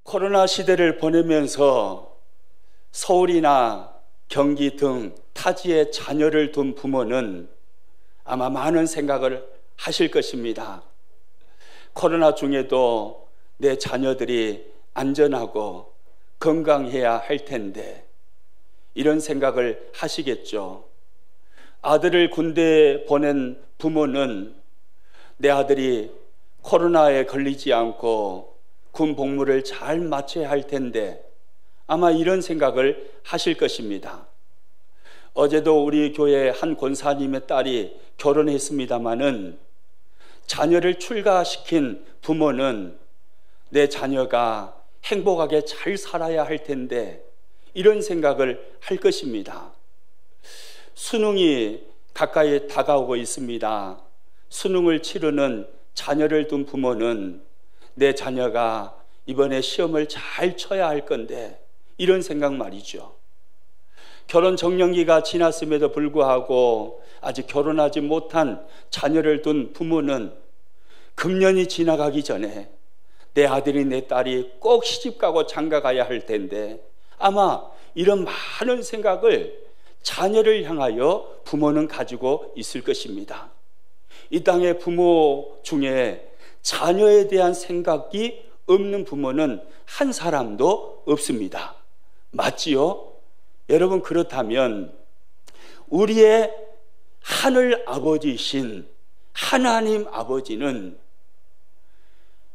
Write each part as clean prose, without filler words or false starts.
코로나 시대를 보내면서 서울이나 경기 등 타지에 자녀를 둔 부모는 아마 많은 생각을 하실 것입니다. 코로나 중에도 내 자녀들이 안전하고 건강해야 할 텐데 이런 생각을 하시겠죠. 아들을 군대에 보낸 부모는 내 아들이 코로나에 걸리지 않고 군 복무를 잘 마쳐야 할 텐데 아마 이런 생각을 하실 것입니다. 어제도 우리 교회 한 권사님의 딸이 결혼했습니다마는 자녀를 출가시킨 부모는 내 자녀가 행복하게 잘 살아야 할 텐데 이런 생각을 할 것입니다. 수능이 가까이 다가오고 있습니다. 수능을 치르는 자녀를 둔 부모는 내 자녀가 이번에 시험을 잘 쳐야 할 건데 이런 생각 말이죠. 결혼 적령기가 지났음에도 불구하고 아직 결혼하지 못한 자녀를 둔 부모는 금년이 지나가기 전에 내 아들이 내 딸이 꼭 시집가고 장가가야 할 텐데 아마 이런 많은 생각을 자녀를 향하여 부모는 가지고 있을 것입니다. 이 땅의 부모 중에 자녀에 대한 생각이 없는 부모는 한 사람도 없습니다. 맞지요? 여러분, 그렇다면 우리의 하늘 아버지이신 하나님 아버지는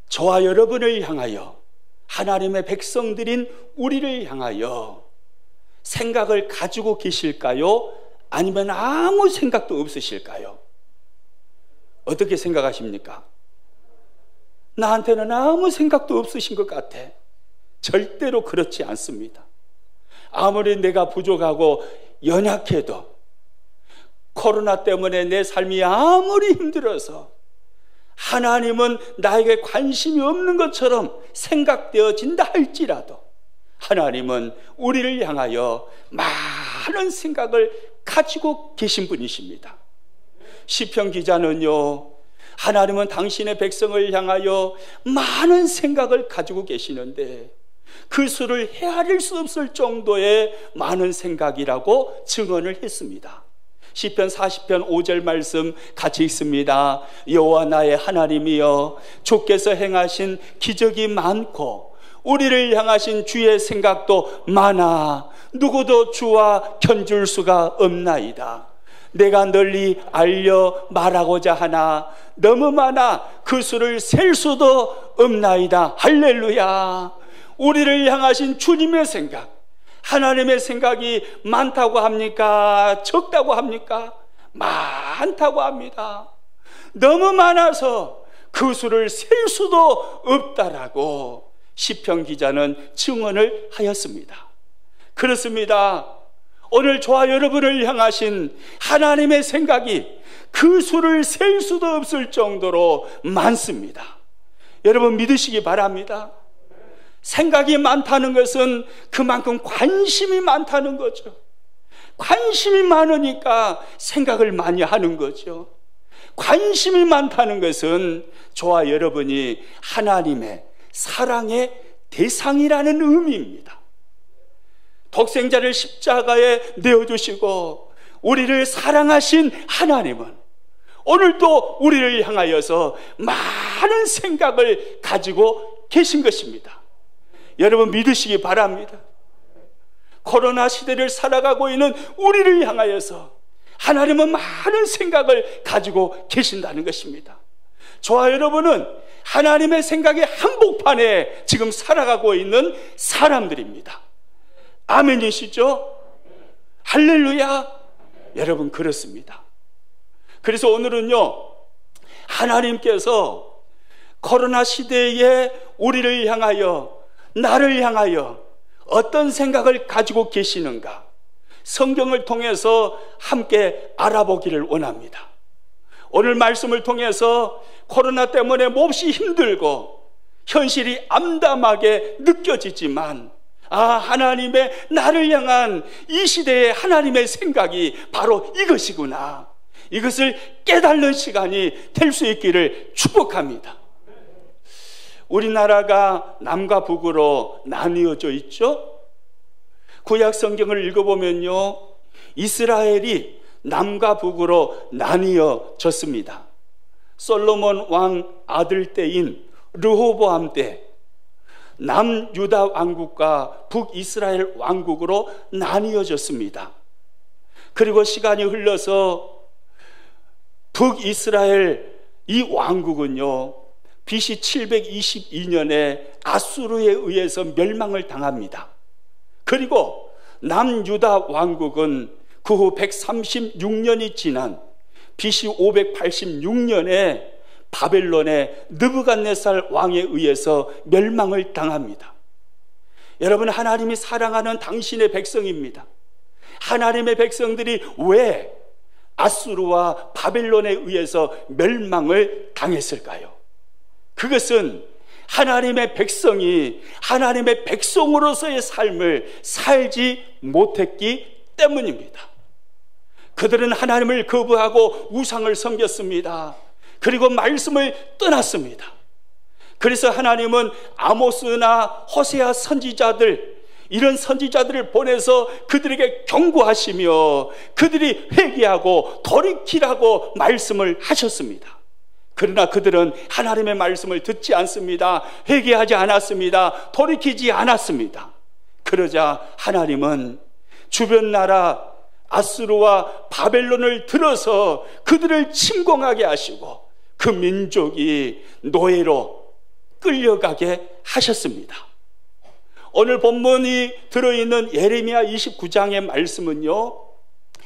저와 여러분을 향하여, 하나님의 백성들인 우리를 향하여 생각을 가지고 계실까요? 아니면 아무 생각도 없으실까요? 어떻게 생각하십니까? 나한테는 아무 생각도 없으신 것 같아. 절대로 그렇지 않습니다. 아무리 내가 부족하고 연약해도, 코로나 때문에 내 삶이 아무리 힘들어서 하나님은 나에게 관심이 없는 것처럼 생각되어진다 할지라도 하나님은 우리를 향하여 많은 생각을 가지고 계신 분이십니다. 시편 기자는요, 하나님은 당신의 백성을 향하여 많은 생각을 가지고 계시는데 그 수를 헤아릴 수 없을 정도의 많은 생각이라고 증언을 했습니다. 시편 40편 5절 말씀 같이 읽습니다. 여호와 나의 하나님이여, 주께서 행하신 기적이 많고 우리를 향하신 주의 생각도 많아 누구도 주와 견줄 수가 없나이다. 내가 널리 알려 말하고자 하나 너무 많아 그 수를 셀 수도 없나이다. 할렐루야. 우리를 향하신 주님의 생각, 하나님의 생각이 많다고 합니까? 적다고 합니까? 많다고 합니다. 너무 많아서 그 수를 셀 수도 없다라고 시편 기자는 증언을 하였습니다. 그렇습니다. 오늘 저와 여러분을 향하신 하나님의 생각이 그 수를 셀 수도 없을 정도로 많습니다. 여러분, 믿으시기 바랍니다. 생각이 많다는 것은 그만큼 관심이 많다는 거죠. 관심이 많으니까 생각을 많이 하는 거죠. 관심이 많다는 것은 저와 여러분이 하나님의 사랑의 대상이라는 의미입니다. 독생자를 십자가에 내어주시고 우리를 사랑하신 하나님은 오늘도 우리를 향하여서 많은 생각을 가지고 계신 것입니다. 여러분, 믿으시기 바랍니다. 코로나 시대를 살아가고 있는 우리를 향하여서 하나님은 많은 생각을 가지고 계신다는 것입니다. 저와 여러분은 하나님의 생각의 한복판에 지금 살아가고 있는 사람들입니다. 아멘이시죠? 할렐루야. 여러분, 그렇습니다. 그래서 오늘은요, 하나님께서 코로나 시대에 우리를 향하여, 나를 향하여 어떤 생각을 가지고 계시는가, 성경을 통해서 함께 알아보기를 원합니다. 오늘 말씀을 통해서 코로나 때문에 몹시 힘들고 현실이 암담하게 느껴지지만, 하나님의 나를 향한 이 시대의 하나님의 생각이 바로 이것이구나, 이것을 깨닫는 시간이 될 수 있기를 축복합니다. 우리나라가 남과 북으로 나뉘어져 있죠. 구약 성경을 읽어보면요, 이스라엘이 남과 북으로 나뉘어졌습니다. 솔로몬 왕 아들 때인 르호보암 때 남유다 왕국과 북이스라엘 왕국으로 나뉘어졌습니다. 그리고 시간이 흘러서 북이스라엘 이 왕국은요, BC 722년에 아수르에 의해서 멸망을 당합니다. 그리고 남유다 왕국은 그 후 136년이 지난 BC 586년에 바벨론의 느부갓네살 왕에 의해서 멸망을 당합니다. 여러분, 하나님이 사랑하는 당신의 백성입니다. 하나님의 백성들이 왜 아수르와 바벨론에 의해서 멸망을 당했을까요? 그것은 하나님의 백성이 하나님의 백성으로서의 삶을 살지 못했기 때문입니다. 그들은 하나님을 거부하고 우상을 섬겼습니다. 그리고 말씀을 떠났습니다. 그래서 하나님은 아모스나 호세아 선지자들, 이런 선지자들을 보내서 그들에게 경고하시며 그들이 회개하고 돌이키라고 말씀을 하셨습니다. 그러나 그들은 하나님의 말씀을 듣지 않습니다. 회개하지 않았습니다. 돌이키지 않았습니다. 그러자 하나님은 주변 나라 아수르와 바벨론을 들어서 그들을 침공하게 하시고 그 민족이 노예로 끌려가게 하셨습니다. 오늘 본문이 들어있는 예레미야 29장의 말씀은요,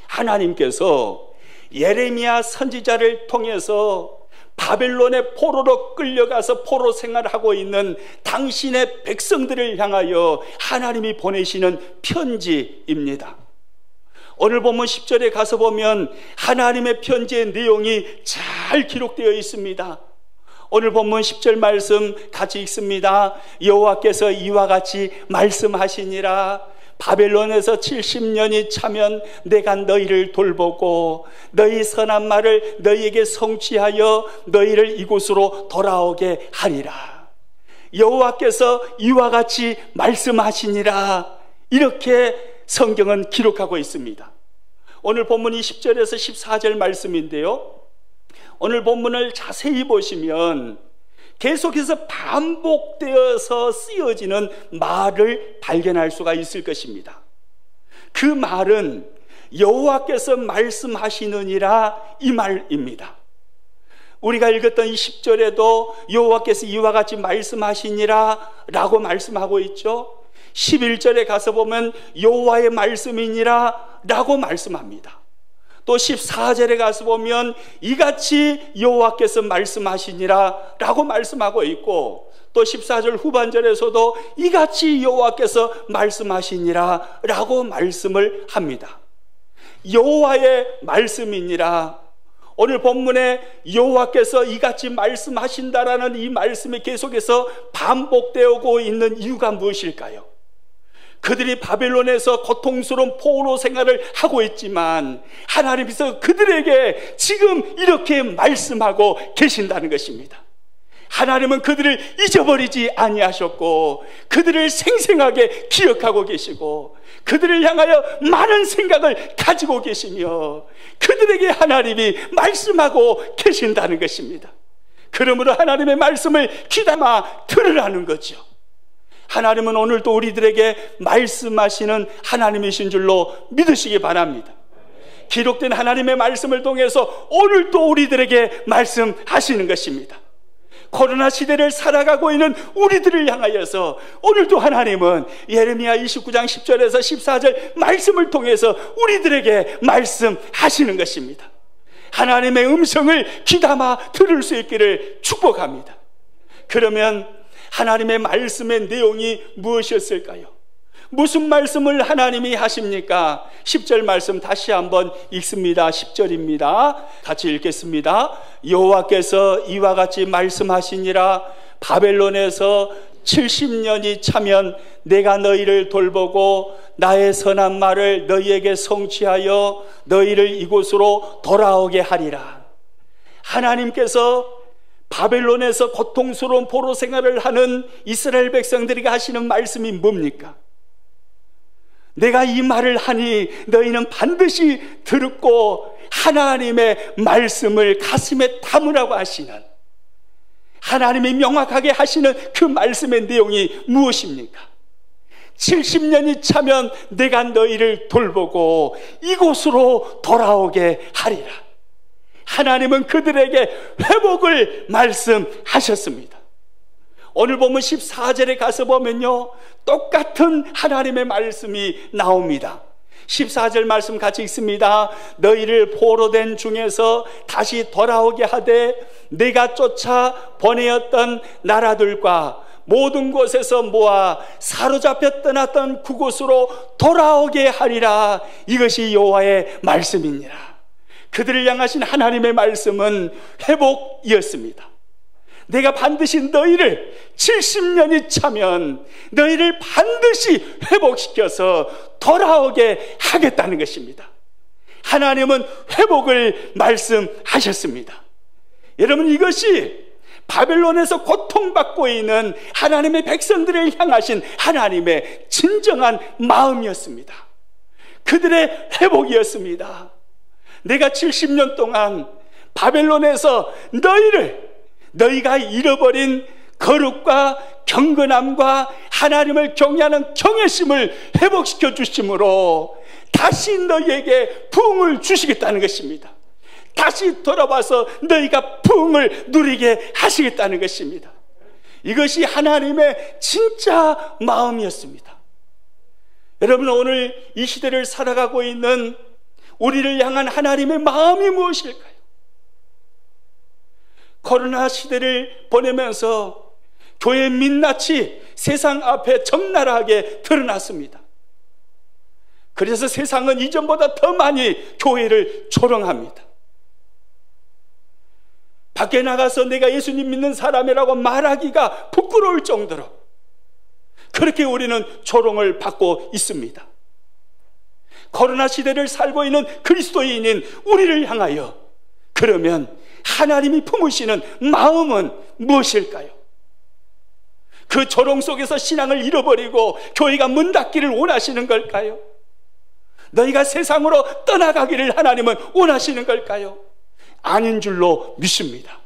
하나님께서 예레미야 선지자를 통해서 바벨론의 포로로 끌려가서 포로 생활하고 있는 당신의 백성들을 향하여 하나님이 보내시는 편지입니다. 오늘 본문 10절에 가서 보면 하나님의 편지의 내용이 잘 기록되어 있습니다. 오늘 본문 10절 말씀 같이 읽습니다. 여호와께서 이와 같이 말씀하시니라. 바벨론에서 70년이 차면 내가 너희를 돌보고 너희 선한 말을 너희에게 성취하여 너희를 이곳으로 돌아오게 하리라. 여호와께서 이와 같이 말씀하시니라. 이렇게 성경은 기록하고 있습니다. 오늘 본문이 10절에서 14절 말씀인데요, 오늘 본문을 자세히 보시면 계속해서 반복되어서 쓰여지는 말을 발견할 수가 있을 것입니다. 그 말은 여호와께서 말씀하시느니라, 이 말입니다. 우리가 읽었던 이 10절에도 여호와께서 이와 같이 말씀하시니라 라고 말씀하고 있죠. 11절에 가서 보면 여호와의 말씀이니라 라고 말씀합니다. 또 14절에 가서 보면 이같이 여호와께서 말씀하시니라 라고 말씀하고 있고, 또 14절 후반절에서도 이같이 여호와께서 말씀하시니라 라고 말씀을 합니다. 여호와의 말씀이니라, 오늘 본문에 여호와께서 이같이 말씀하신다라는 이 말씀이 계속해서 반복되고 있는 이유가 무엇일까요? 그들이 바벨론에서 고통스러운 포로 생활을 하고 있지만 하나님께서 그들에게 지금 이렇게 말씀하고 계신다는 것입니다. 하나님은 그들을 잊어버리지 아니하셨고 그들을 생생하게 기억하고 계시고 그들을 향하여 많은 생각을 가지고 계시며 그들에게 하나님이 말씀하고 계신다는 것입니다. 그러므로 하나님의 말씀을 귀담아 들으라는 거죠. 하나님은 오늘도 우리들에게 말씀하시는 하나님이신 줄로 믿으시기 바랍니다. 기록된 하나님의 말씀을 통해서 오늘도 우리들에게 말씀하시는 것입니다. 코로나 시대를 살아가고 있는 우리들을 향하여서 오늘도 하나님은 예레미야 29장 10절에서 14절 말씀을 통해서 우리들에게 말씀하시는 것입니다. 하나님의 음성을 귀담아 들을 수 있기를 축복합니다. 그러면 하나님의 말씀의 내용이 무엇이었을까요? 무슨 말씀을 하나님이 하십니까? 10절 말씀 다시 한번 읽습니다. 10절입니다. 같이 읽겠습니다. 여호와께서 이와 같이 말씀하시니라. 바벨론에서 70년이 차면 내가 너희를 돌보고 나의 선한 말을 너희에게 성취하여 너희를 이곳으로 돌아오게 하리라. 하나님께서 바벨론에서 고통스러운 포로 생활을 하는 이스라엘 백성들에게 하시는 말씀이 뭡니까? 내가 이 말을 하니 너희는 반드시 듣고 하나님의 말씀을 가슴에 담으라고 하시는, 하나님이 명확하게 하시는 그 말씀의 내용이 무엇입니까? 70년이 차면 내가 너희를 돌보고 이곳으로 돌아오게 하리라. 하나님은 그들에게 회복을 말씀하셨습니다. 오늘 보면 14절에 가서 보면요, 똑같은 하나님의 말씀이 나옵니다. 14절 말씀 같이 읽습니다. 너희를 포로된 중에서 다시 돌아오게 하되 내가 쫓아 보내었던 나라들과 모든 곳에서 모아 사로잡혀 떠났던 그곳으로 돌아오게 하리라. 이것이 여호와의 말씀이니라. 그들을 향하신 하나님의 말씀은 회복이었습니다. 내가 반드시 너희를 70년이 차면 너희를 반드시 회복시켜서 돌아오게 하겠다는 것입니다. 하나님은 회복을 말씀하셨습니다. 여러분, 이것이 바벨론에서 고통받고 있는 하나님의 백성들을 향하신 하나님의 진정한 마음이었습니다. 그들의 회복이었습니다. 내가 70년 동안 바벨론에서 너희가 잃어버린 거룩과 경건함과 하나님을 경외하는 경외심을 회복시켜 주심으로 다시 너희에게 부흥을 주시겠다는 것입니다. 다시 돌아와서 너희가 부흥을 누리게 하시겠다는 것입니다. 이것이 하나님의 진짜 마음이었습니다. 여러분, 오늘 이 시대를 살아가고 있는 우리를 향한 하나님의 마음이 무엇일까요? 코로나 시대를 보내면서 교회의 민낯이 세상 앞에 적나라하게 드러났습니다. 그래서 세상은 이전보다 더 많이 교회를 조롱합니다. 밖에 나가서 내가 예수님 믿는 사람이라고 말하기가 부끄러울 정도로 그렇게 우리는 조롱을 받고 있습니다. 코로나 시대를 살고 있는 그리스도인인 우리를 향하여 그러면 하나님이 품으시는 마음은 무엇일까요? 그 조롱 속에서 신앙을 잃어버리고 교회가 문 닫기를 원하시는 걸까요? 너희가 세상으로 떠나가기를 하나님은 원하시는 걸까요? 아닌 줄로 믿습니다.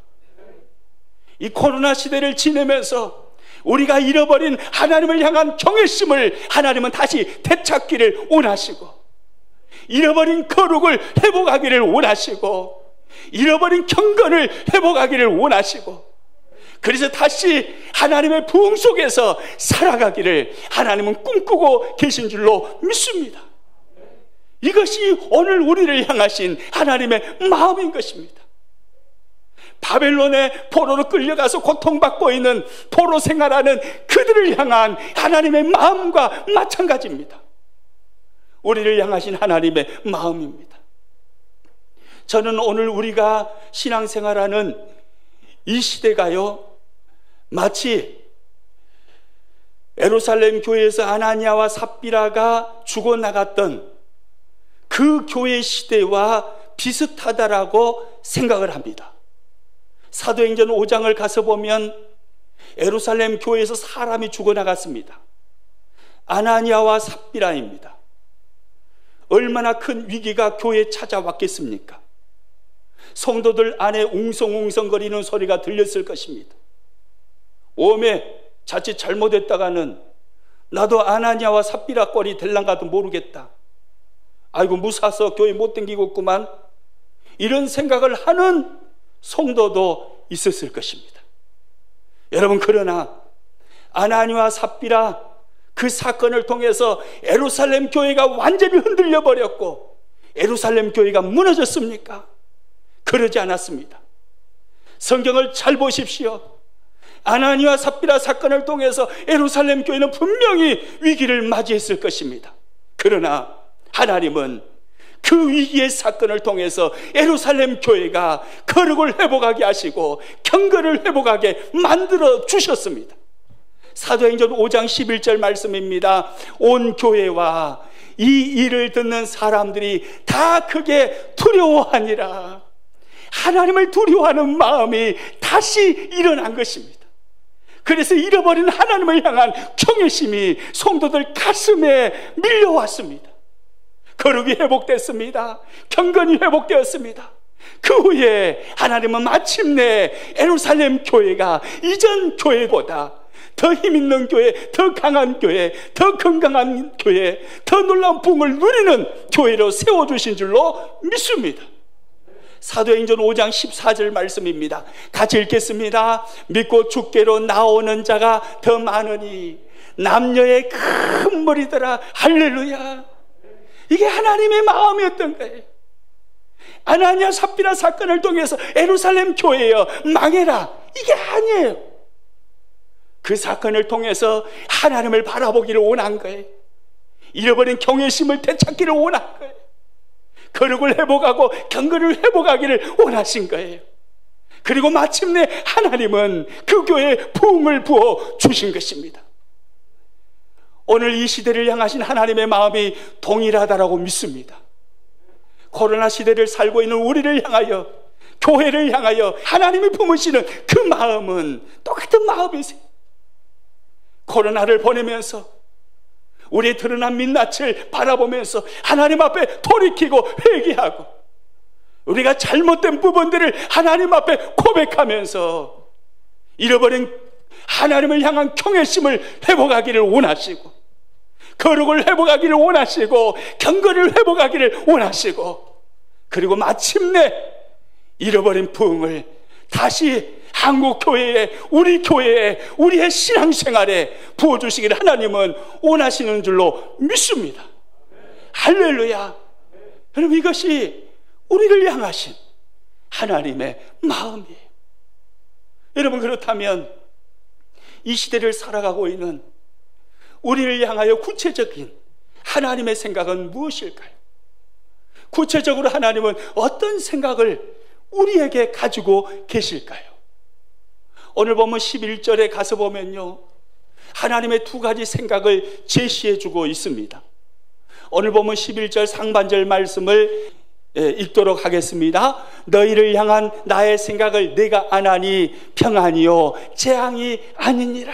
이 코로나 시대를 지내면서 우리가 잃어버린 하나님을 향한 경외심을 하나님은 다시 되찾기를 원하시고, 잃어버린 거룩을 회복하기를 원하시고, 잃어버린 경건을 회복하기를 원하시고, 그래서 다시 하나님의 부흥 속에서 살아가기를 하나님은 꿈꾸고 계신 줄로 믿습니다. 이것이 오늘 우리를 향하신 하나님의 마음인 것입니다. 바벨론의 포로로 끌려가서 고통받고 있는 포로 생활하는 그들을 향한 하나님의 마음과 마찬가지입니다. 우리를 향하신 하나님의 마음입니다. 저는 오늘 우리가 신앙생활하는 이 시대가요, 마치 예루살렘 교회에서 아나니아와 삽비라가 죽어나갔던 그 교회 시대와 비슷하다라고 생각을 합니다. 사도행전 5장을 가서 보면 예루살렘 교회에서 사람이 죽어나갔습니다. 아나니아와 삽비라입니다. 얼마나 큰 위기가 교회에 찾아왔겠습니까? 성도들 안에 웅성웅성거리는 소리가 들렸을 것입니다. 오메 자칫 잘못했다가는 나도 아나니아와 삽비라 꼴이 될랑가도 모르겠다. 아이고 무사서 교회 못 댕기겠구만. 이런 생각을 하는 성도도 있었을 것입니다. 여러분, 그러나 아나니아와 삽비라 그 사건을 통해서 예루살렘 교회가 완전히 흔들려 버렸고 예루살렘 교회가 무너졌습니까? 그러지 않았습니다. 성경을 잘 보십시오. 아나니아와 삽비라 사건을 통해서 예루살렘 교회는 분명히 위기를 맞이했을 것입니다. 그러나 하나님은 그 위기의 사건을 통해서 예루살렘 교회가 거룩을 회복하게 하시고 경건을 회복하게 만들어 주셨습니다. 사도행전 5장 11절 말씀입니다. 온 교회와 이 일을 듣는 사람들이 다 크게 두려워하니라. 하나님을 두려워하는 마음이 다시 일어난 것입니다. 그래서 잃어버린 하나님을 향한 경외심이 성도들 가슴에 밀려왔습니다. 거룩이 회복됐습니다. 경건이 회복되었습니다. 그 후에 하나님은 마침내 예루살렘 교회가 이전 교회보다 더 힘있는 교회, 더 강한 교회, 더 건강한 교회, 더 놀라운 부흥을 누리는 교회로 세워주신 줄로 믿습니다. 사도행전 5장 14절 말씀입니다. 같이 읽겠습니다. 믿고 주께로 나오는 자가 더 많으니 남녀의 큰 무리더라. 할렐루야. 이게 하나님의 마음이었던 거예요. 아나니아 삽비라 사건을 통해서 예루살렘 교회여 망해라, 이게 아니에요. 그 사건을 통해서 하나님을 바라보기를 원한 거예요. 잃어버린 경외심을 되찾기를 원한 거예요. 거룩을 회복하고 경건을 회복하기를 원하신 거예요. 그리고 마침내 하나님은 그 교회에 부흥을 부어 주신 것입니다. 오늘 이 시대를 향하신 하나님의 마음이 동일하다라고 믿습니다. 코로나 시대를 살고 있는 우리를 향하여, 교회를 향하여 하나님이 품으시는 그 마음은 똑같은 마음이세요. 코로나를 보내면서 우리의 드러난 민낯을 바라보면서 하나님 앞에 돌이키고 회개하고, 우리가 잘못된 부분들을 하나님 앞에 고백하면서 잃어버린 하나님을 향한 경외심을 회복하기를 원하시고, 거룩을 회복하기를 원하시고, 경건을 회복하기를 원하시고, 그리고 마침내 잃어버린 부흥을 다시 한국 교회에, 우리 교회에, 우리의 신앙생활에 부어주시기를 하나님은 원하시는 줄로 믿습니다. 할렐루야. 여러분, 이것이 우리를 향하신 하나님의 마음이에요. 여러분, 그렇다면 이 시대를 살아가고 있는 우리를 향하여 구체적인 하나님의 생각은 무엇일까요? 구체적으로 하나님은 어떤 생각을 우리에게 가지고 계실까요? 오늘 보면 11절에 가서 보면요, 하나님의 두 가지 생각을 제시해 주고 있습니다. 오늘 보면 11절 상반절 말씀을 읽도록 하겠습니다. 너희를 향한 나의 생각을 내가 아나니 평안이요 재앙이 아니니라.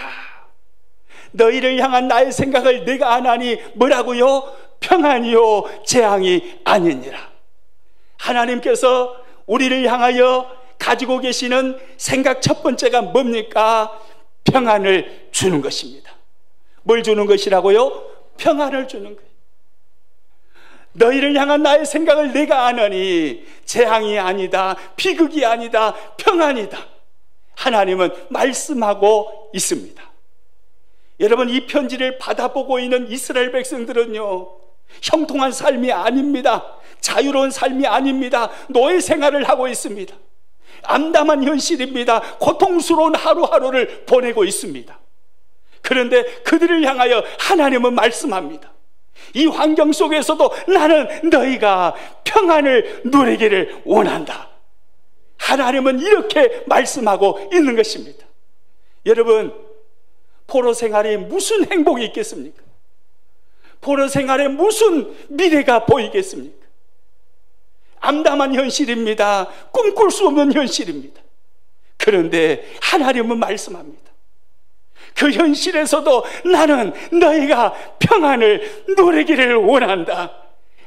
너희를 향한 나의 생각을 내가 아나니 뭐라고요? 평안이요 재앙이 아니니라. 하나님께서 우리를 향하여 가지고 계시는 생각 첫 번째가 뭡니까? 평안을 주는 것입니다. 뭘 주는 것이라고요? 평안을 주는 거예요. 너희를 향한 나의 생각을 내가 아느니 재앙이 아니다, 비극이 아니다, 평안이다. 하나님은 말씀하고 있습니다. 여러분, 이 편지를 받아보고 있는 이스라엘 백성들은요, 형통한 삶이 아닙니다. 자유로운 삶이 아닙니다. 노예 생활을 하고 있습니다. 암담한 현실입니다. 고통스러운 하루하루를 보내고 있습니다. 그런데 그들을 향하여 하나님은 말씀합니다. 이 환경 속에서도 나는 너희가 평안을 누리기를 원한다. 하나님은 이렇게 말씀하고 있는 것입니다. 여러분, 포로 생활에 무슨 행복이 있겠습니까? 포로 생활에 무슨 미래가 보이겠습니까? 암담한 현실입니다. 꿈꿀 수 없는 현실입니다. 그런데 하나님은 말씀합니다. 그 현실에서도 나는 너희가 평안을 누리기를 원한다.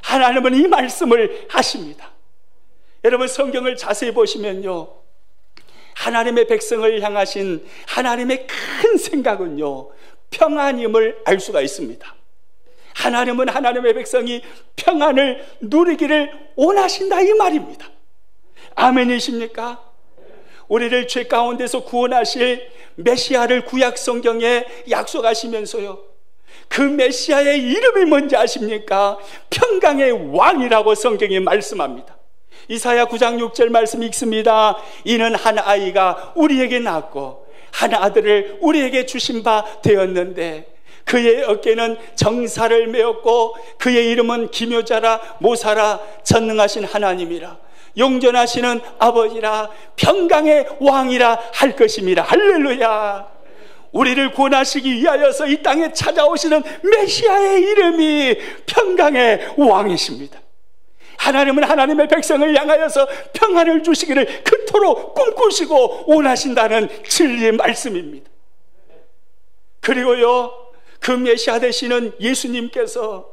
하나님은 이 말씀을 하십니다. 여러분, 성경을 자세히 보시면요, 하나님의 백성을 향하신 하나님의 큰 생각은요, 평안임을 알 수가 있습니다. 하나님은 하나님의 백성이 평안을 누리기를 원하신다, 이 말입니다. 아멘이십니까? 우리를 죄 가운데서 구원하실 메시아를 구약 성경에 약속하시면서요, 그 메시아의 이름이 뭔지 아십니까? 평강의 왕이라고 성경이 말씀합니다. 이사야 9장 6절 말씀 읽습니다. 이는 한 아이가 우리에게 낳고 한 아들을 우리에게 주신 바 되었는데 그의 어깨는 정사를 메었고 그의 이름은 기묘자라 모사라 전능하신 하나님이라 용전하시는 아버지라 평강의 왕이라 할 것임이라. 할렐루야. 우리를 구원하시기 위하여서 이 땅에 찾아오시는 메시아의 이름이 평강의 왕이십니다. 하나님은 하나님의 백성을 향하여서 평안을 주시기를 그토록 꿈꾸시고 원하신다는 진리의 말씀입니다. 그리고요, 그 메시아 되시는 예수님께서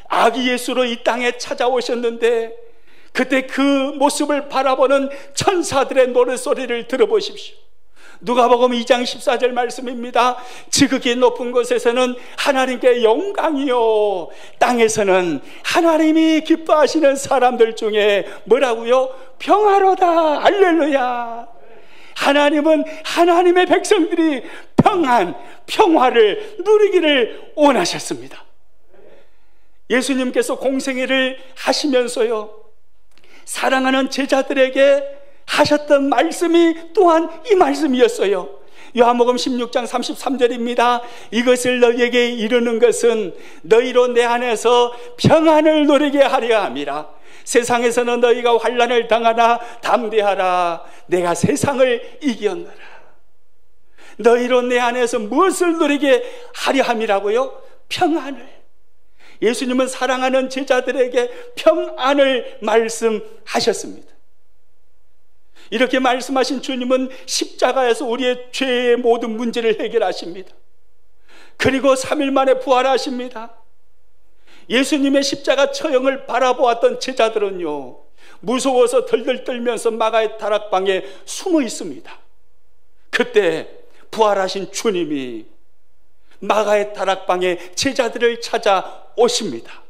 아기 예수로 이 땅에 찾아오셨는데, 그때 그 모습을 바라보는 천사들의 노랫소리를 들어보십시오. 누가복음 2장 14절 말씀입니다. 지극히 높은 곳에서는 하나님께 영광이요, 땅에서는 하나님이 기뻐하시는 사람들 중에 뭐라고요? 평화로다. 할렐루야. 하나님은 하나님의 백성들이 평화를 누리기를 원하셨습니다. 예수님께서 공생애를 하시면서요, 사랑하는 제자들에게 하셨던 말씀이 또한 이 말씀이었어요. 요한복음 16장 33절입니다. 이것을 너희에게 이르는 것은 너희로 내 안에서 평안을 누리게 하려 함이라. 세상에서는 너희가 환난을 당하나 담대하라. 내가 세상을 이겼노라. 너희로 내 안에서 무엇을 누리게 하려 함이라고요? 평안을. 예수님은 사랑하는 제자들에게 평안을 말씀하셨습니다. 이렇게 말씀하신 주님은 십자가에서 우리의 죄의 모든 문제를 해결하십니다. 그리고 3일 만에 부활하십니다. 예수님의 십자가 처형을 바라보았던 제자들은요, 무서워서 덜덜 떨면서 마가의 다락방에 숨어 있습니다. 그때 부활하신 주님이 마가의 다락방에 제자들을 찾아오십니다.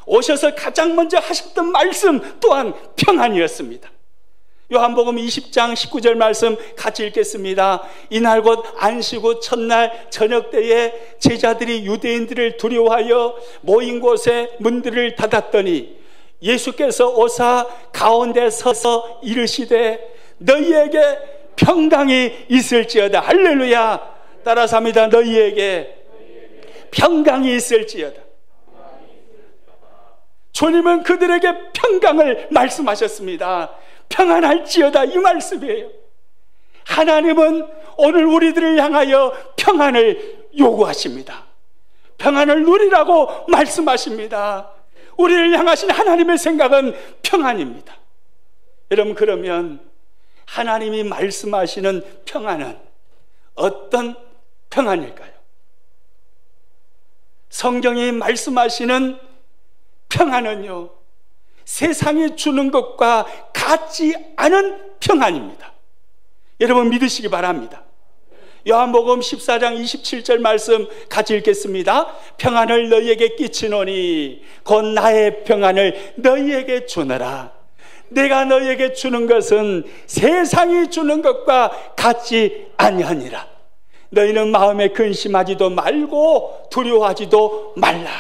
오셔서 가장 먼저 하셨던 말씀 또한 평안이었습니다. 요한복음 20장 19절 말씀 같이 읽겠습니다. 이날 곧 안식 후 첫날 저녁 때에 제자들이 유대인들을 두려워하여 모인 곳에 문들을 닫았더니 예수께서 오사 가운데 서서 이르시되 너희에게 평강이 있을지어다. 할렐루야. 따라서 합니다. 너희에게 평강이 있을지어다. 주님은 그들에게 평강을 말씀하셨습니다. 평안할지어다, 이 말씀이에요. 하나님은 오늘 우리들을 향하여 평안을 요구하십니다. 평안을 누리라고 말씀하십니다. 우리를 향하신 하나님의 생각은 평안입니다. 여러분, 그러면 하나님이 말씀하시는 평안은 어떤 평안일까요? 성경이 말씀하시는 평안은요, 세상이 주는 것과 같지 않은 평안입니다. 여러분 믿으시기 바랍니다. 요한복음 14장 27절 말씀 같이 읽겠습니다. 평안을 너희에게 끼치노니 곧 나의 평안을 너희에게 주노라. 내가 너희에게 주는 것은 세상이 주는 것과 같지 아니하니라. 너희는 마음에 근심하지도 말고 두려워하지도 말라.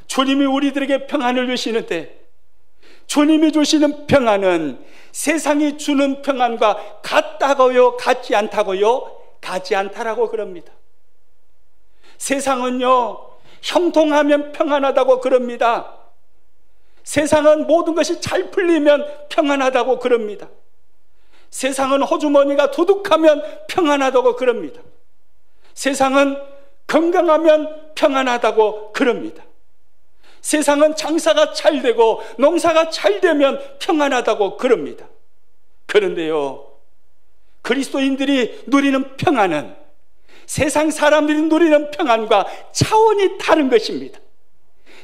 주님이 우리들에게 평안을 주시는데, 주님이 주시는 평안은 세상이 주는 평안과 같다고요? 같지 않다고요? 같지 않다라고 그럽니다. 세상은요, 형통하면 평안하다고 그럽니다. 세상은 모든 것이 잘 풀리면 평안하다고 그럽니다. 세상은 호주머니가 두둑하면 평안하다고 그럽니다. 세상은 건강하면 평안하다고 그럽니다. 세상은 장사가 잘 되고 농사가 잘 되면 평안하다고 그럽니다. 그런데요, 그리스도인들이 누리는 평안은 세상 사람들이 누리는 평안과 차원이 다른 것입니다.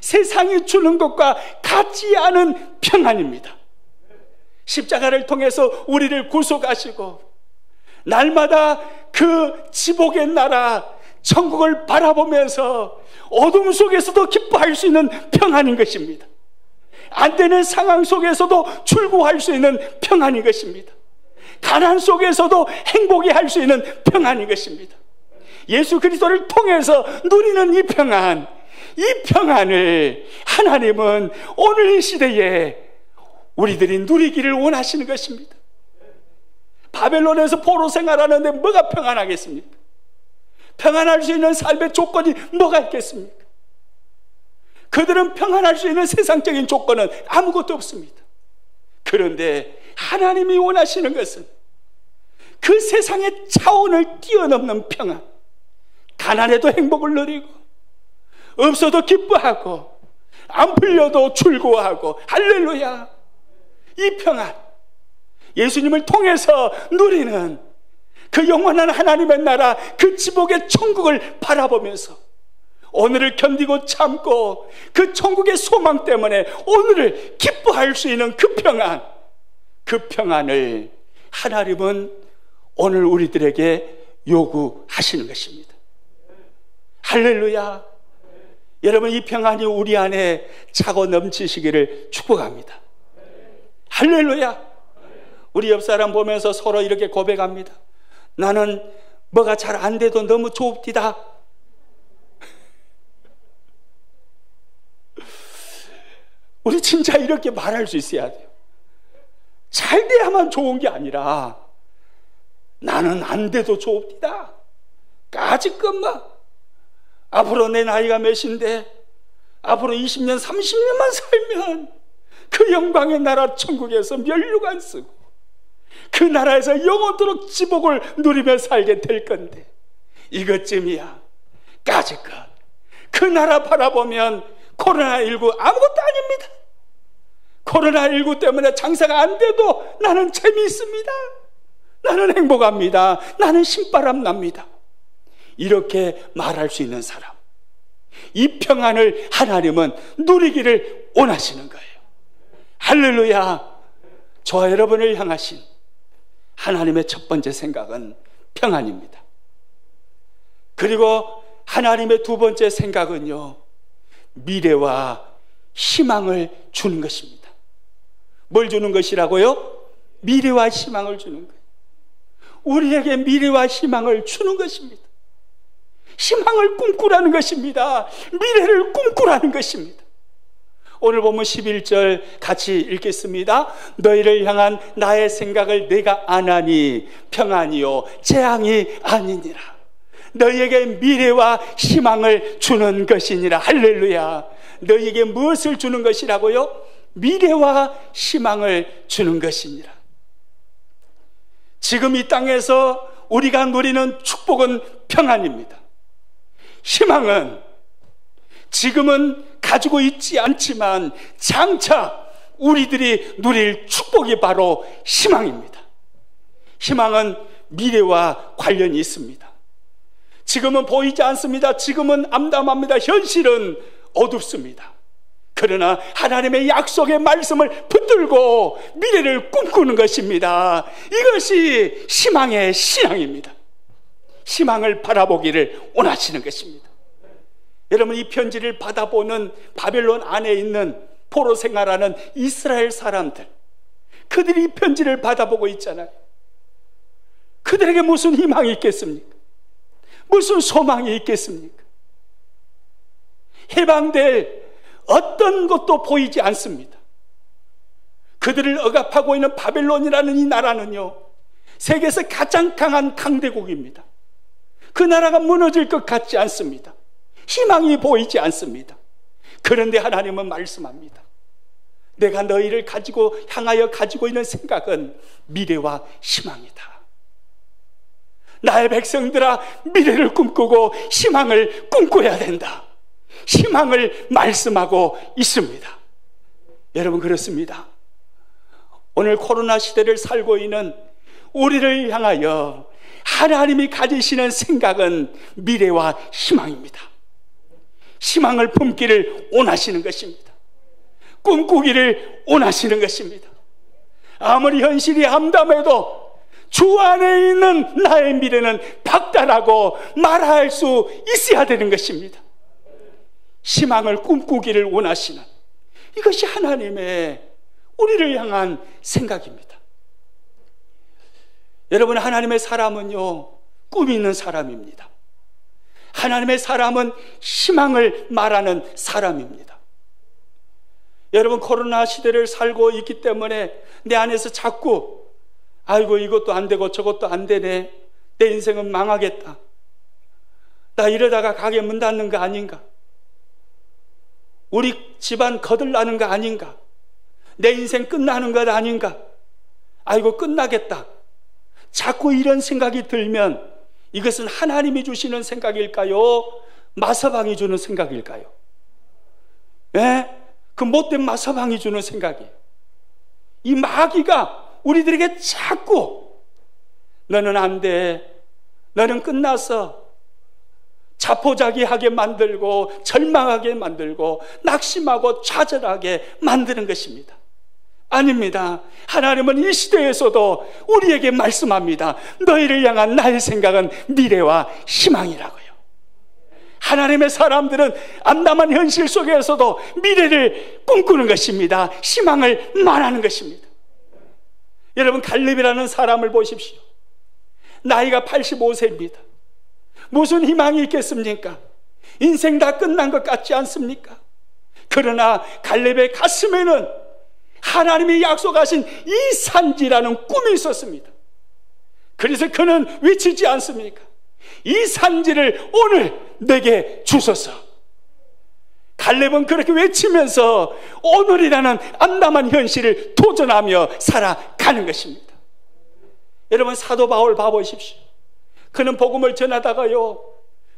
세상이 주는 것과 같지 않은 평안입니다. 십자가를 통해서 우리를 구속하시고 날마다 그 지복의 나라 천국을 바라보면서 어둠 속에서도 기뻐할 수 있는 평안인 것입니다. 안 되는 상황 속에서도 출구할 수 있는 평안인 것입니다. 가난 속에서도 행복이 할 수 있는 평안인 것입니다. 예수 그리스도를 통해서 누리는 이 평안, 이 평안을 하나님은 오늘 이 시대에 우리들이 누리기를 원하시는 것입니다. 바벨론에서 포로 생활하는데 뭐가 평안하겠습니까? 평안할 수 있는 삶의 조건이 뭐가 있겠습니까? 그들은 평안할 수 있는 세상적인 조건은 아무것도 없습니다. 그런데 하나님이 원하시는 것은 그 세상의 차원을 뛰어넘는 평안, 가난해도 행복을 누리고 없어도 기뻐하고 안 풀려도 즐거워하고, 할렐루야. 이 평안, 예수님을 통해서 누리는 그 영원한 하나님의 나라, 그 지복의 천국을 바라보면서 오늘을 견디고 참고 그 천국의 소망 때문에 오늘을 기뻐할 수 있는 그 평안, 그 평안을 하나님은 오늘 우리들에게 요구하시는 것입니다. 할렐루야. 여러분, 이 평안이 우리 안에 차고 넘치시기를 축복합니다. 할렐루야. 우리 옆 사람 보면서 서로 이렇게 고백합니다. 나는 뭐가 잘 안 돼도 너무 좋읍디다. 우리 진짜 이렇게 말할 수 있어야 돼요. 잘 돼야만 좋은 게 아니라 나는 안 돼도 좋읍디다. 까짓것만. 앞으로 내 나이가 몇인데 앞으로 20년 30년만 살면 그 영광의 나라 천국에서 면류관 쓰고 그 나라에서 영원토록 지복을 누리며 살게 될 건데 이것쯤이야. 까짓것. 그 나라 바라보면 코로나19 아무것도 아닙니다. 코로나19 때문에 장사가 안 돼도 나는 재미있습니다. 나는 행복합니다. 나는 신바람 납니다. 이렇게 말할 수 있는 사람, 이 평안을 하나님은 누리기를 원하시는 거예요. 할렐루야. 저와 여러분을 향하신 하나님의 첫 번째 생각은 평안입니다. 그리고 하나님의 두 번째 생각은요, 미래와 희망을 주는 것입니다. 뭘 주는 것이라고요? 미래와 희망을 주는 거예요. 우리에게 미래와 희망을 주는 것입니다. 희망을 꿈꾸라는 것입니다. 미래를 꿈꾸라는 것입니다. 오늘 보면 11절 같이 읽겠습니다. 너희를 향한 나의 생각을 내가 아나니 평안이요 재앙이 아니니라. 너희에게 미래와 희망을 주는 것이니라. 할렐루야. 너희에게 무엇을 주는 것이라고요? 미래와 희망을 주는 것이니라. 지금 이 땅에서 우리가 누리는 축복은 평안입니다. 희망은 지금은 가지고 있지 않지만 장차 우리들이 누릴 축복이 바로 희망입니다. 희망은 미래와 관련이 있습니다. 지금은 보이지 않습니다. 지금은 암담합니다. 현실은 어둡습니다. 그러나 하나님의 약속의 말씀을 붙들고 미래를 꿈꾸는 것입니다. 이것이 희망의 신앙입니다. 희망을 바라보기를 원하시는 것입니다. 여러분, 이 편지를 받아보는 바벨론 안에 있는 포로 생활하는 이스라엘 사람들, 그들이 이 편지를 받아보고 있잖아요. 그들에게 무슨 희망이 있겠습니까? 무슨 소망이 있겠습니까? 해방될 어떤 것도 보이지 않습니다. 그들을 억압하고 있는 바벨론이라는 이 나라는요, 세계에서 가장 강한 강대국입니다. 그 나라가 무너질 것 같지 않습니다. 희망이 보이지 않습니다. 그런데 하나님은 말씀합니다. 내가 너희를 향하여 가지고 있는 생각은 미래와 희망이다. 나의 백성들아, 미래를 꿈꾸고 희망을 꿈꿔야 된다. 희망을 말씀하고 있습니다. 여러분, 그렇습니다. 오늘 코로나 시대를 살고 있는 우리를 향하여 하나님이 가지시는 생각은 미래와 희망입니다. 희망을 품기를 원하시는 것입니다. 꿈꾸기를 원하시는 것입니다. 아무리 현실이 암담해도 주 안에 있는 나의 미래는 박달하고 말할 수 있어야 되는 것입니다. 희망을 꿈꾸기를 원하시는, 이것이 하나님의 우리를 향한 생각입니다. 여러분, 하나님의 사람은요, 꿈이 있는 사람입니다. 하나님의 사람은 희망을 말하는 사람입니다. 여러분, 코로나 시대를 살고 있기 때문에 내 안에서 자꾸 아이고, 이것도 안 되고 저것도 안 되네, 내 인생은 망하겠다, 나 이러다가 가게 문 닫는 거 아닌가, 우리 집안 거들나는 거 아닌가, 내 인생 끝나는 것 아닌가, 아이고 끝나겠다, 자꾸 이런 생각이 들면 이것은 하나님이 주시는 생각일까요? 마서방이 주는 생각일까요? 네? 그 못된 마서방이 주는 생각이에요. 이 마귀가 우리들에게 자꾸 너는 안 돼, 너는 끝났어, 자포자기하게 만들고 절망하게 만들고 낙심하고 좌절하게 만드는 것입니다. 아닙니다. 하나님은 이 시대에서도 우리에게 말씀합니다. 너희를 향한 나의 생각은 미래와 희망이라고요. 하나님의 사람들은 암담한 현실 속에서도 미래를 꿈꾸는 것입니다. 희망을 말하는 것입니다. 여러분, 갈렙이라는 사람을 보십시오. 나이가 85세입니다. 무슨 희망이 있겠습니까? 인생 다 끝난 것 같지 않습니까? 그러나 갈렙의 가슴에는 하나님이 약속하신 이 산지라는 꿈이 있었습니다. 그래서 그는 외치지 않습니까? 이 산지를 오늘 내게 주소서. 갈렙은 그렇게 외치면서 오늘이라는 암담한 현실을 도전하며 살아가는 것입니다. 여러분, 사도 바울 봐보십시오. 그는 복음을 전하다가요,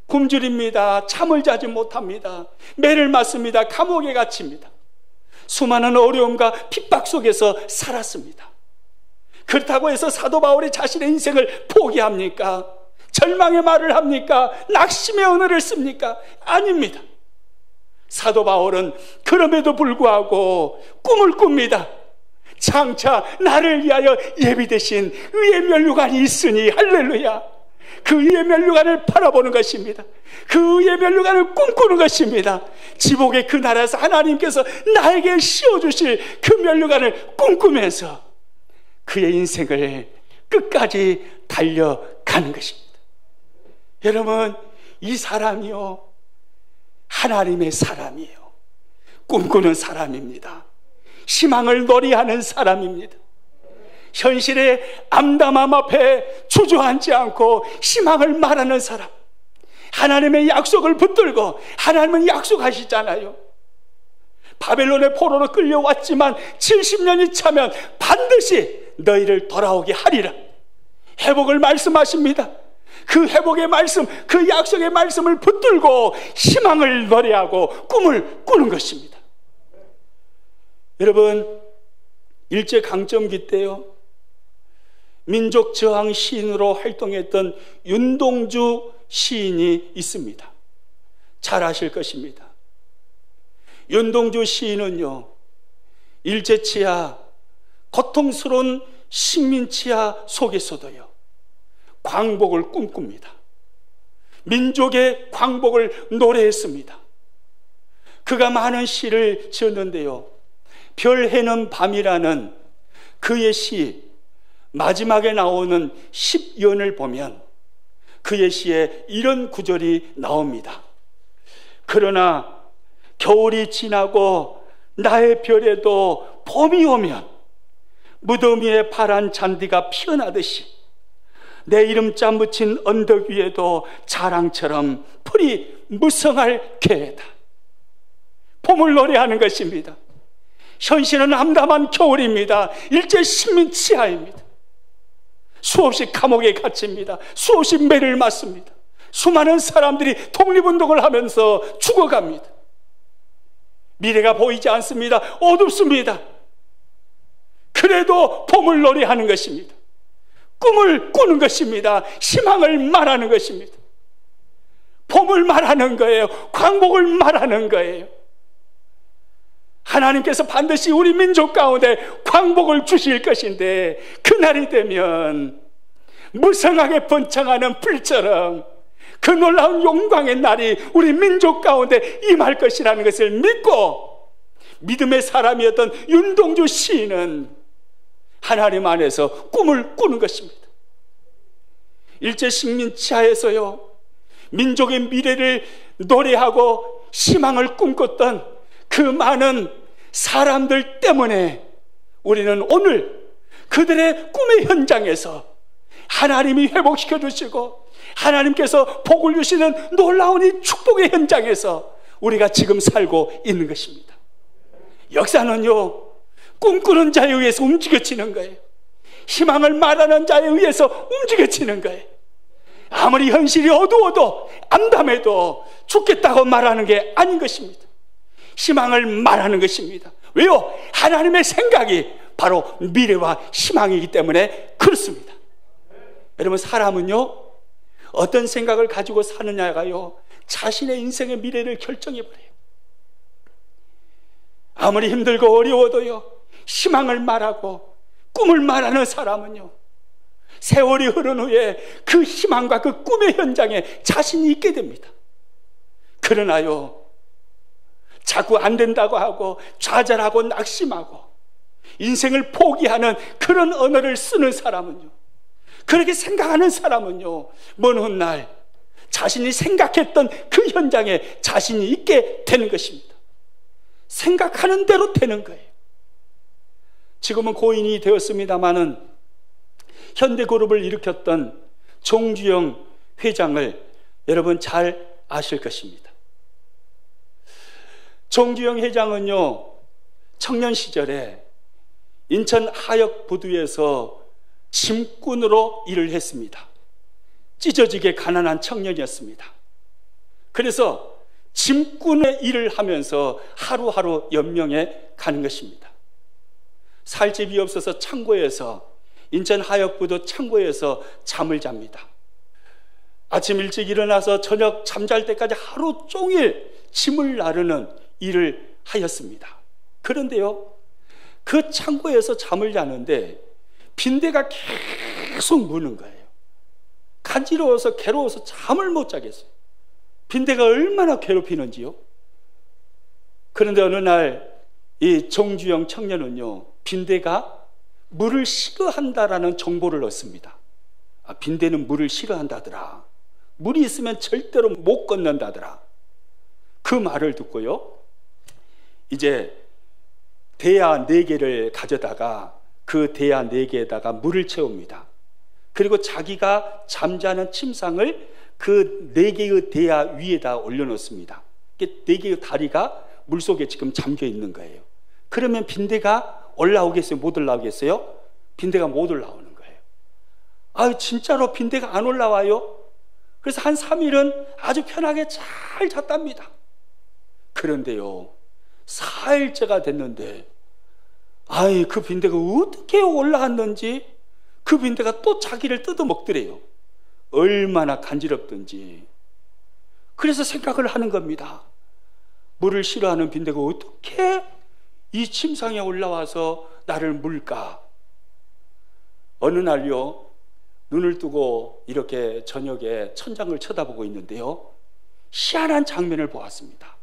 굶주립니다. 잠을 자지 못합니다. 매를 맞습니다. 감옥에 갇힙니다. 수많은 어려움과 핍박 속에서 살았습니다. 그렇다고 해서 사도 바울이 자신의 인생을 포기합니까? 절망의 말을 합니까? 낙심의 언어를 씁니까? 아닙니다. 사도 바울은 그럼에도 불구하고 꿈을 꿉니다. 장차 나를 위하여 예비되신 의의 면류관이 있으니 할렐루야. 그 의의 면류관을 바라보는 것입니다. 그 의의 면류관을 꿈꾸는 것입니다. 지복의 그 나라에서 하나님께서 나에게 씌워주실 그 면류관을 꿈꾸면서 그의 인생을 끝까지 달려가는 것입니다. 여러분, 이 사람이요, 하나님의 사람이에요. 꿈꾸는 사람입니다. 희망을 노래하는 사람입니다. 현실의 암담함 앞에 주저앉지 않고 희망을 말하는 사람. 하나님의 약속을 붙들고, 하나님은 약속하시잖아요. 바벨론의 포로로 끌려왔지만 70년이 차면 반드시 너희를 돌아오게 하리라. 회복을 말씀하십니다. 그 회복의 말씀, 그 약속의 말씀을 붙들고 희망을 노래하고 꿈을 꾸는 것입니다. 여러분, 일제강점기 때요, 민족 저항 시인으로 활동했던 윤동주 시인이 있습니다. 잘 아실 것입니다. 윤동주 시인은요, 일제치하, 고통스러운 식민치하 속에서도요, 광복을 꿈꿉니다. 민족의 광복을 노래했습니다. 그가 많은 시를 지었는데요, 별 해는 밤이라는 그의 시 마지막에 나오는 10연을 보면 그의 시에 이런 구절이 나옵니다. 그러나 겨울이 지나고 나의 별에도 봄이 오면 무덤 위에 파란 잔디가 피어나듯이 내 이름자 묻힌 언덕 위에도 자랑처럼 풀이 무성할 계다. 봄을 노래하는 것입니다. 현실은 암담한 겨울입니다. 일제 식민 치하입니다. 수없이 감옥에 갇힙니다. 수없이 매를 맞습니다. 수많은 사람들이 독립운동을 하면서 죽어갑니다. 미래가 보이지 않습니다. 어둡습니다. 그래도 봄을 노래하는 것입니다. 꿈을 꾸는 것입니다. 희망을 말하는 것입니다. 봄을 말하는 거예요. 광복을 말하는 거예요. 하나님께서 반드시 우리 민족 가운데 광복을 주실 것인데, 그날이 되면 무성하게 번창하는 불처럼 그 놀라운 영광의 날이 우리 민족 가운데 임할 것이라는 것을 믿고, 믿음의 사람이었던 윤동주 시인은 하나님 안에서 꿈을 꾸는 것입니다. 일제 식민 치하에서요, 민족의 미래를 노래하고 희망을 꿈꿨던 그 많은 사람들 때문에 우리는 오늘 그들의 꿈의 현장에서 하나님이 회복시켜 주시고 하나님께서 복을 주시는 놀라운 이 축복의 현장에서 우리가 지금 살고 있는 것입니다. 역사는요, 꿈꾸는 자에 의해서 움직여지는 거예요. 희망을 말하는 자에 의해서 움직여지는 거예요. 아무리 현실이 어두워도 암담해도 죽겠다고 말하는 게 아닌 것입니다. 희망을 말하는 것입니다. 왜요? 하나님의 생각이 바로 미래와 희망이기 때문에 그렇습니다. 여러분, 사람은요, 어떤 생각을 가지고 사느냐가요, 자신의 인생의 미래를 결정해버려요. 아무리 힘들고 어려워도요, 희망을 말하고 꿈을 말하는 사람은요, 세월이 흐른 후에 그 희망과 그 꿈의 현장에 자신이 있게 됩니다. 그러나요, 자꾸 안 된다고 하고 좌절하고 낙심하고 인생을 포기하는 그런 언어를 쓰는 사람은요, 그렇게 생각하는 사람은요, 먼 훗날 자신이 생각했던 그 현장에 자신이 있게 되는 것입니다. 생각하는 대로 되는 거예요. 지금은 고인이 되었습니다마는 현대그룹을 일으켰던 정주영 회장을 여러분 잘 아실 것입니다. 정주영 회장은요, 청년 시절에 인천 하역부두에서 짐꾼으로 일을 했습니다. 찢어지게 가난한 청년이었습니다. 그래서 짐꾼의 일을 하면서 하루하루 연명해 가는 것입니다. 살 집이 없어서 창고에서, 인천 하역부두 창고에서 잠을 잡니다. 아침 일찍 일어나서 저녁 잠잘 때까지 하루 종일 짐을 나르는 일을 하였습니다. 그런데요, 그 창고에서 잠을 자는데 빈대가 계속 무는 거예요. 간지러워서 괴로워서 잠을 못 자겠어요. 빈대가 얼마나 괴롭히는지요. 그런데 어느 날 이 정주영 청년은요, 빈대가 물을 싫어한다라는 정보를 얻습니다. 빈대는 물을 싫어한다더라. 물이 있으면 절대로 못 건넌다더라. 그 말을 듣고요, 이제 대야 4개를 가져다가 그 대야 4개에다가 물을 채웁니다. 그리고 자기가 잠자는 침상을 그 4개의 대야 위에다 올려놓습니다. 4개의 다리가 물속에 지금 잠겨 있는 거예요. 그러면 빈대가 올라오겠어요? 못 올라오겠어요? 빈대가 못 올라오는 거예요. 진짜로 빈대가 안 올라와요? 그래서 한 3일은 아주 편하게 잘 잤답니다. 그런데요, 4일째가 됐는데 그 빈대가 어떻게 올라왔는지 그 빈대가 또 자기를 뜯어먹더래요. 얼마나 간지럽든지. 그래서 생각을 하는 겁니다. 물을 싫어하는 빈대가 어떻게 이 침상에 올라와서 나를 물까? 어느 날요, 눈을 뜨고 이렇게 저녁에 천장을 쳐다보고 있는데요, 희한한 장면을 보았습니다.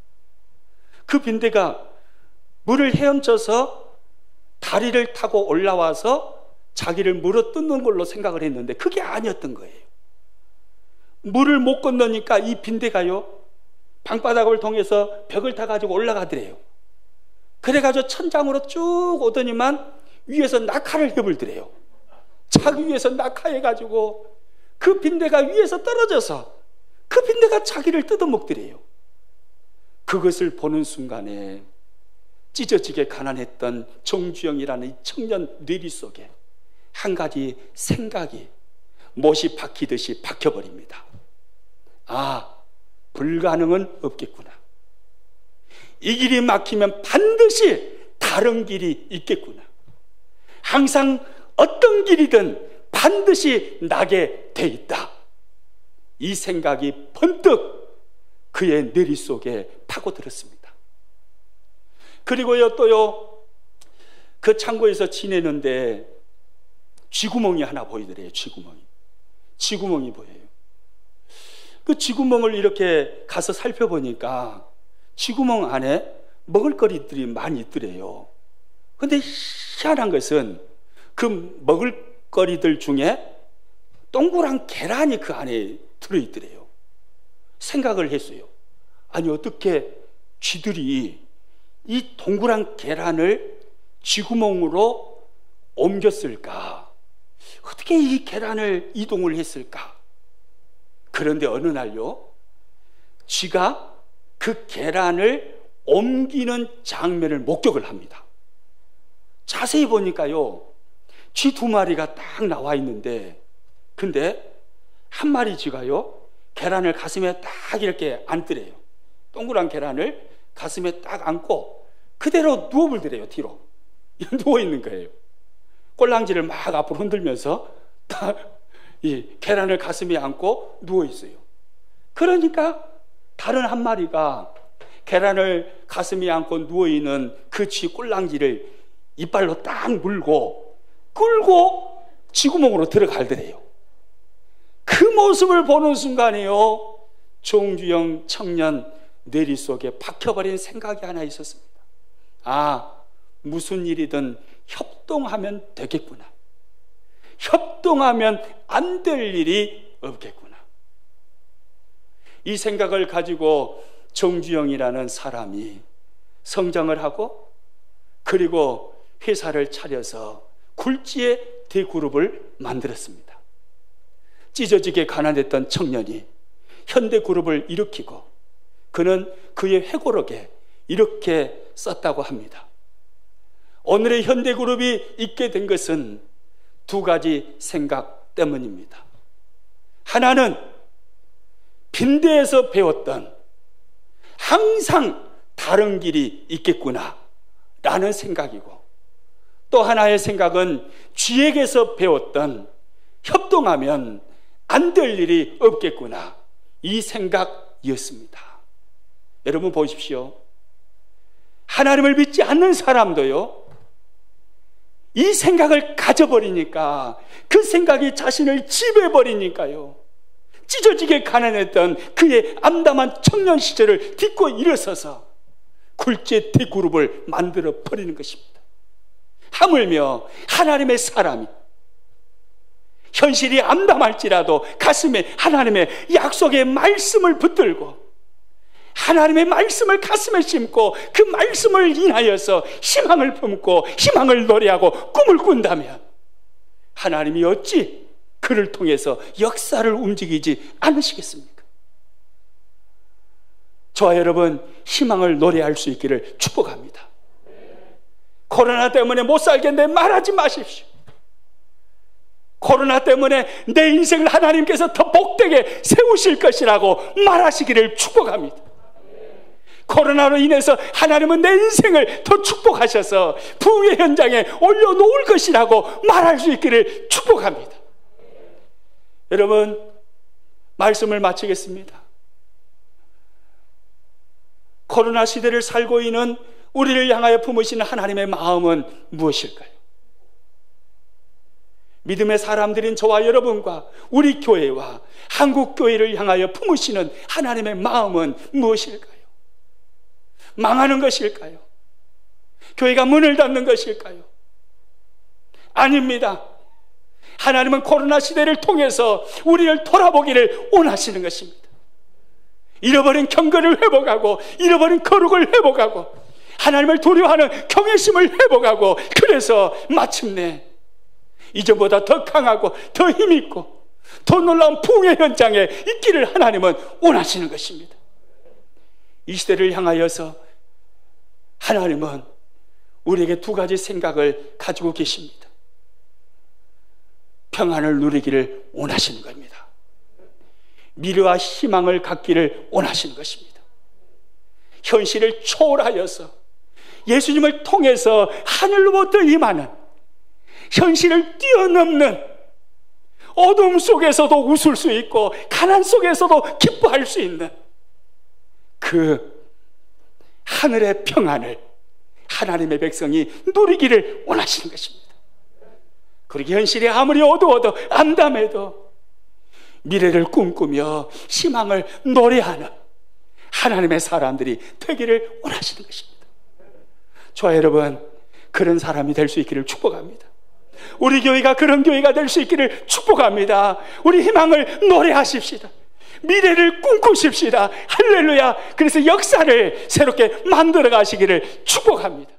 그 빈대가 물을 헤엄쳐서 다리를 타고 올라와서 자기를 물어 뜯는 걸로 생각을 했는데 그게 아니었던 거예요. 물을 못 건너니까 이 빈대가요, 방바닥을 통해서 벽을 타가지고 올라가더래요. 그래가지고 천장으로 쭉 오더니만 위에서 낙하를 해불더래요. 자기 위에서 낙하해가지고 그 빈대가 위에서 떨어져서 그 빈대가 자기를 뜯어먹더래요. 그것을 보는 순간에 찢어지게 가난했던 정주영이라는 이 청년 뇌리 속에 한 가지 생각이 못이 박히듯이 박혀버립니다. 불가능은 없겠구나. 이 길이 막히면 반드시 다른 길이 있겠구나. 항상 어떤 길이든 반드시 나게 돼 있다. 이 생각이 번뜩 그의 뇌리 속에 파고들었습니다. 그리고요, 또요, 그 창고에서 지내는데 쥐구멍이 하나 보이더래요. 쥐구멍이 보여요. 그 쥐구멍을 이렇게 가서 살펴보니까 쥐구멍 안에 먹을거리들이 많이 있더래요. 근데 희한한 것은 그 먹을거리들 중에 동그란 계란이 그 안에 들어있더래요. 생각을 했어요. 어떻게 쥐들이 이 동그란 계란을 쥐구멍으로 옮겼을까? 어떻게 이 계란을 이동을 했을까? 그런데 어느 날요, 쥐가 그 계란을 옮기는 장면을 목격을 합니다. 자세히 보니까요, 쥐 2마리가 딱 나와 있는데, 근데 한 마리 쥐가요, 계란을 가슴에 딱 이렇게 안더래요. 동그란 계란을 가슴에 딱 안고 그대로 누워버리더래요. 뒤로 누워있는 거예요. 꼴랑지를 막 앞으로 흔들면서 딱 이 계란을 가슴에 안고 누워있어요. 그러니까 다른 한 마리가 계란을 가슴에 안고 누워있는 그 쥐 꼴랑지를 이빨로 딱 물고 끌고 쥐구멍으로 들어갈더래요. 그 모습을 보는 순간에요, 정주영 청년 뇌리 속에 박혀버린 생각이 하나 있었습니다. 아, 무슨 일이든 협동하면 되겠구나. 협동하면 안 될 일이 없겠구나. 이 생각을 가지고 정주영이라는 사람이 성장을 하고, 그리고 회사를 차려서 굴지의 대그룹을 만들었습니다. 찢어지게 가난했던 청년이 현대그룹을 일으키고, 그는 그의 회고록에 이렇게 썼다고 합니다. 오늘의 현대그룹이 있게 된 것은 두 가지 생각 때문입니다. 하나는 빈대에서 배웠던 항상 다른 길이 있겠구나 라는 생각이고, 또 하나의 생각은 쥐에게서 배웠던 협동하면 안 될 일이 없겠구나, 이 생각이었습니다. 여러분 보십시오. 하나님을 믿지 않는 사람도요, 이 생각을 가져버리니까, 그 생각이 자신을 지배해버리니까요, 찢어지게 가난했던 그의 암담한 청년 시절을 딛고 일어서서 굴지의 대그룹을 만들어 버리는 것입니다. 하물며 하나님의 사람이 현실이 암담할지라도 가슴에 하나님의 약속의 말씀을 붙들고, 하나님의 말씀을 가슴에 심고 그 말씀을 인하여서 희망을 품고 희망을 노래하고 꿈을 꾼다면, 하나님이 어찌 그를 통해서 역사를 움직이지 않으시겠습니까? 저와 여러분, 희망을 노래할 수 있기를 축복합니다. 코로나 때문에 못 살겠는데 말하지 마십시오. 코로나 때문에 내 인생을 하나님께서 더 복되게 세우실 것이라고 말하시기를 축복합니다. 코로나로 인해서 하나님은 내 인생을 더 축복하셔서 부흥의 현장에 올려놓을 것이라고 말할 수 있기를 축복합니다. 여러분, 말씀을 마치겠습니다. 코로나 시대를 살고 있는 우리를 향하여 품으시는 하나님의 마음은 무엇일까요? 믿음의 사람들인 저와 여러분과 우리 교회와 한국 교회를 향하여 품으시는 하나님의 마음은 무엇일까요? 망하는 것일까요? 교회가 문을 닫는 것일까요? 아닙니다. 하나님은 코로나 시대를 통해서 우리를 돌아보기를 원하시는 것입니다. 잃어버린 경건을 회복하고, 잃어버린 거룩을 회복하고, 하나님을 두려워하는 경외심을 회복하고, 그래서 마침내 이전보다 더 강하고 더 힘있고 더 놀라운 부흥의 현장에 있기를 하나님은 원하시는 것입니다. 이 시대를 향하여서 하나님은 우리에게 두 가지 생각을 가지고 계십니다. 평안을 누리기를 원하시는 겁니다. 미래와 희망을 갖기를 원하시는 것입니다. 현실을 초월하여서 예수님을 통해서 하늘로부터 임하는, 현실을 뛰어넘는, 어둠 속에서도 웃을 수 있고 가난 속에서도 기뻐할 수 있는 그 하늘의 평안을 하나님의 백성이 누리기를 원하시는 것입니다. 그리고 현실이 아무리 어두워도 암담해도 미래를 꿈꾸며 희망을 노래하는 하나님의 사람들이 되기를 원하시는 것입니다. 저와 여러분, 그런 사람이 될 수 있기를 축복합니다. 우리 교회가 그런 교회가 될 수 있기를 축복합니다. 우리 희망을 노래하십시다. 미래를 꿈꾸십시다. 할렐루야. 그래서 역사를 새롭게 만들어 가시기를 축복합니다.